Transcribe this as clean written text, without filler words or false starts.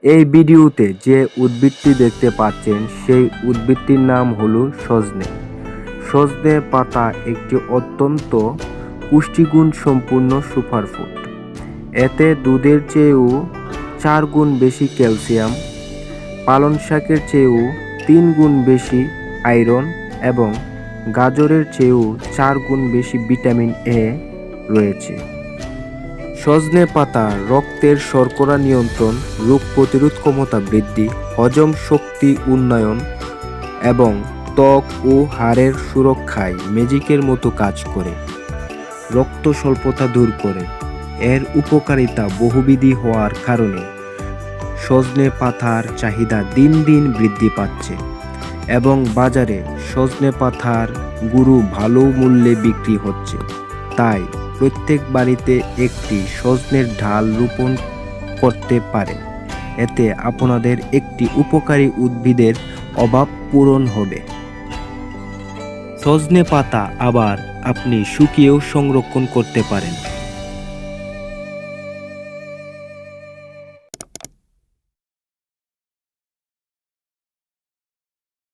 এই ভিডিওতে যে উদ্ভিদটি দেখতে পাচ্ছেন সেই উদ্ভিদটির নাম হলো সজনে। সজনে পাতা একটি অত্যন্ত পুষ্টিগুণ সম্পূর্ণ সুপারফুড। এতে দুধের চেয়েও 4 গুণ বেশি ক্যালসিয়াম, পালং শাকের চেয়েও 3 গুণ বেশি আয়রন এবং গাজরের চেয়েও 4 গুণ বেশি ভিটামিন এ রয়েছে। সজনে পাতা রক্তের শর্করা নিয়ন্ত্রণ, রোগ প্রতিরোধ ক্ষমতা বৃদ্ধি, হজম শক্তি উন্নয়ন এবং ত্বক ও হাড়ের সুরক্ষায় ম্যাজিকের মতো কাজ করে। রক্ত স্বল্পতা দূর করে। এর উপকারিতা বহুবিধ হওয়ার কারণে সজনে পাতার চাহিদা দিন দিন বৃদ্ধি পাচ্ছে এবং বাজারে সজনে পাতার গুঁড়ো ভালো মূল্যে বিক্রি হচ্ছে। তাই প্রত্যেক বাড়িতে একটি সজনের ঢাল রোপণ করতে পারেন। এতে আপনাদের একটি উপকারী উদ্ভিদের অভাব পূরণ হবে। সজনে পাতা আবার আপনি শুকিয়েও সংরক্ষণ করতে পারেন।